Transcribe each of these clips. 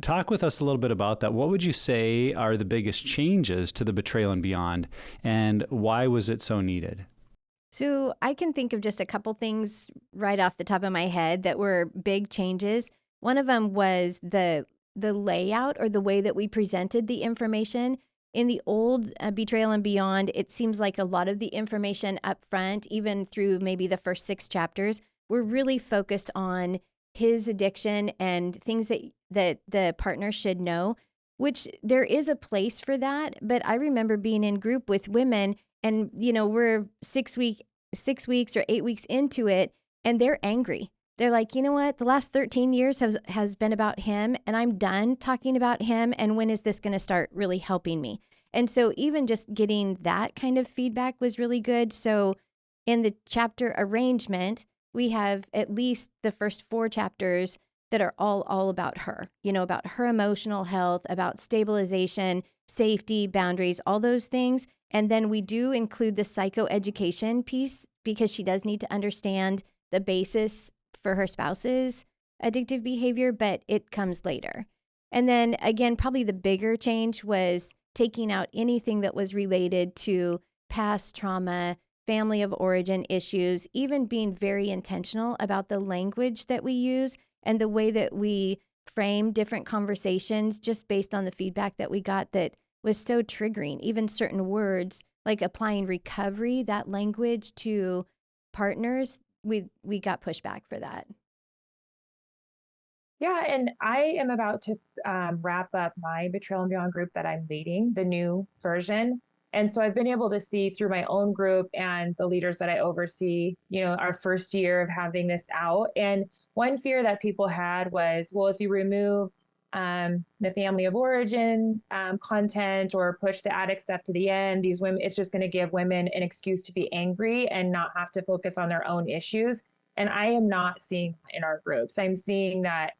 talk with us a little bit about that. What would you say are the biggest changes to the Betrayal and Beyond, and why was it so needed? So I can think of just a couple things right off the top of my head that were big changes. One of them was the layout, or the way that we presented the information. In the old Betrayal and Beyond, it seems like a lot of the information up front, even through maybe the first 6 chapters, were really focused on his addiction and things that the partner should know, which there is a place for that. But I remember being in group with women, and we're 6 weeks or 8 weeks into it, and they're angry. They're like, you know what? The last 13 years has been about him, and I'm done talking about him. And when is this going to start really helping me? And so even just getting that kind of feedback was really good. So in the chapter arrangement, we have at least the first 4 chapters that are all about her, about her emotional health, about stabilization, safety, boundaries, all those things. And then we do include the psychoeducation piece, because she does need to understand the basis for her spouse's addictive behavior, but it comes later. And then again, probably the bigger change was taking out anything that was related to past trauma, family of origin issues, even being very intentional about the language that we use and the way that we frame different conversations, just based on the feedback that we got that was so triggering. Even certain words, like applying recovery, that language, to partners, we got pushback for that. Yeah, and I am about to wrap up my Betrayal and Beyond group that I'm leading, the new version. And so I've been able to see through my own group and the leaders that I oversee, our first year of having this out. And one fear that people had was, well, if you remove the family of origin content, or push the addict stuff to the end, these women, it's just going to give women an excuse to be angry and not have to focus on their own issues. And I am not seeing that in our groups. I'm seeing that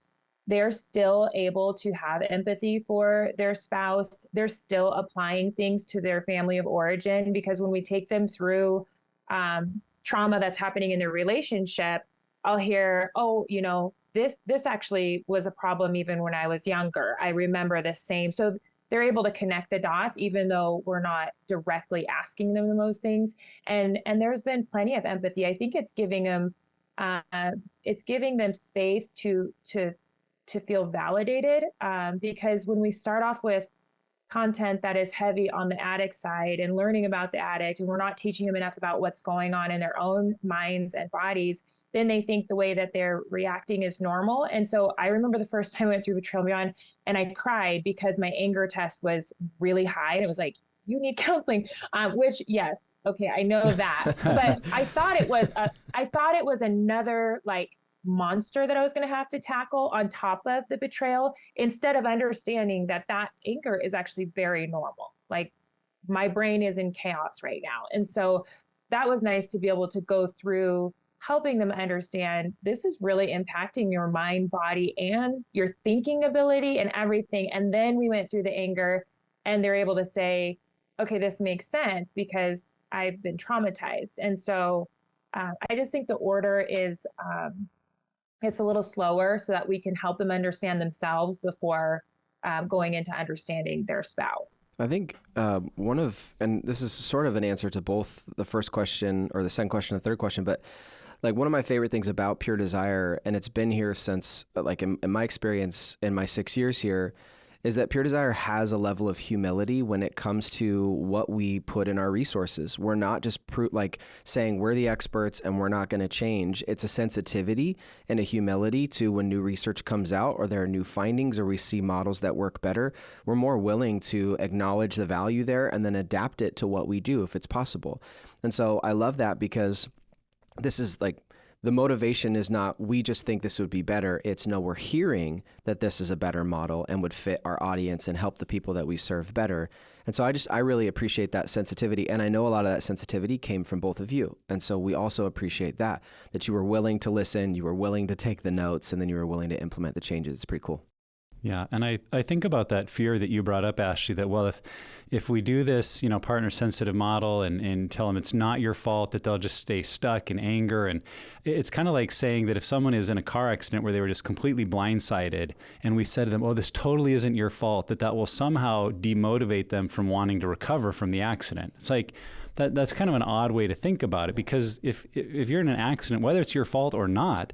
they're still able to have empathy for their spouse. They're still applying things to their family of origin, because when we take them through trauma that's happening in their relationship, I'll hear, oh, this actually was a problem even when I was younger. I remember the same. So they're able to connect the dots, even though we're not directly asking them those things. And there's been plenty of empathy. I think it's giving them space to feel validated, because when we start off with content that is heavy on the addict side and learning about the addict, and we're not teaching them enough about what's going on in their own minds and bodies, then they think the way that they're reacting is normal. And so I remember the first time I went through Betrayal and Beyond, and I cried because my anger test was really high. And it was like, you need counseling, which, yes, okay, I know that. But I thought it was another monster that I was going to have to tackle on top of the betrayal, instead of understanding that anger is actually very normal. Like, my brain is in chaos right now. And so that was nice to be able to go through helping them understand this is really impacting your mind, body, and your thinking ability and everything. And then we went through the anger, and they're able to say, okay, this makes sense because I've been traumatized. And so I just think the order is, it's a little slower so that we can help them understand themselves before going into understanding their spouse. I think and this is sort of an answer to both the first question or the second question and the third question, but one of my favorite things about Pure Desire, and it's been here since, in my experience in my 6 years here, is that Pure Desire has a level of humility when it comes to what we put in our resources. We're not just saying we're the experts and we're not going to change. It's a sensitivity and a humility to when new research comes out, or there are new findings, or we see models that work better. We're more willing to acknowledge the value there and then adapt it to what we do if it's possible. And so I love that, because this is the motivation is not, we just think this would be better. It's no, we're hearing that this is a better model and would fit our audience and help the people that we serve better. And so I really appreciate that sensitivity. And I know a lot of that sensitivity came from both of you. And so we also appreciate that you were willing to listen, you were willing to take the notes, and then you were willing to implement the changes. It's pretty cool. Yeah. And I think about that fear that you brought up, Ashley, that, well, if we do this, partner sensitive model and tell them it's not your fault, that they'll just stay stuck in anger. And it's kind of like saying that if someone is in a car accident where they were just completely blindsided and we said to them, oh, this totally isn't your fault, that will somehow demotivate them from wanting to recover from the accident. It's like, that's kind of an odd way to think about it, because if you're in an accident, whether it's your fault or not,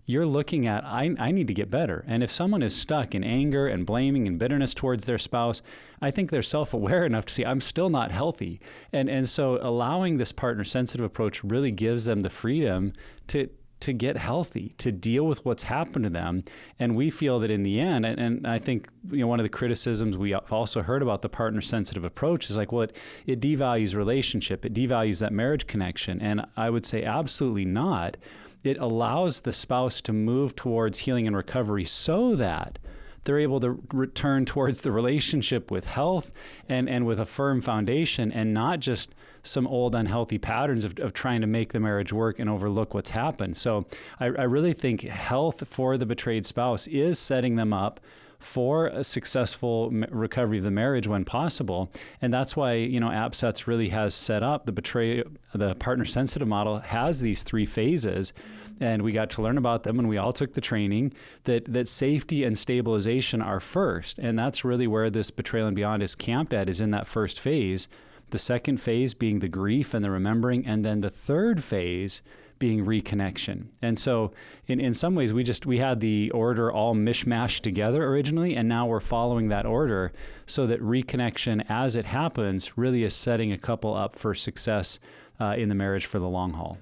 you're looking at, I need to get better. And if someone is stuck in anger and blaming and bitterness towards their spouse, I think they're self-aware enough to see, I'm still not healthy. And so allowing this partner-sensitive approach really gives them the freedom to get healthy, to deal with what's happened to them. And we feel that in the end, and I think one of the criticisms we also heard about the partner-sensitive approach is like, well, it devalues relationship, it devalues that marriage connection. And I would say absolutely not. It allows the spouse to move towards healing and recovery so that they're able to return towards the relationship with health and with a firm foundation, and not just some old unhealthy patterns of trying to make the marriage work and overlook what's happened. So I really think health for the betrayed spouse is setting them up for a successful recovery of the marriage when possible. And that's why, AppSets really has set up the partner-sensitive model has these 3 phases. And we got to learn about them, and we all took the training that safety and stabilization are first. And that's really where this Betrayal and Beyond is camped at, is in that first phase. The second phase being the grief and the remembering, and then the third phase being reconnection. And so in some ways, we had the order all mishmashed together originally, and now we're following that order so that reconnection as it happens really is setting a couple up for success in the marriage for the long haul.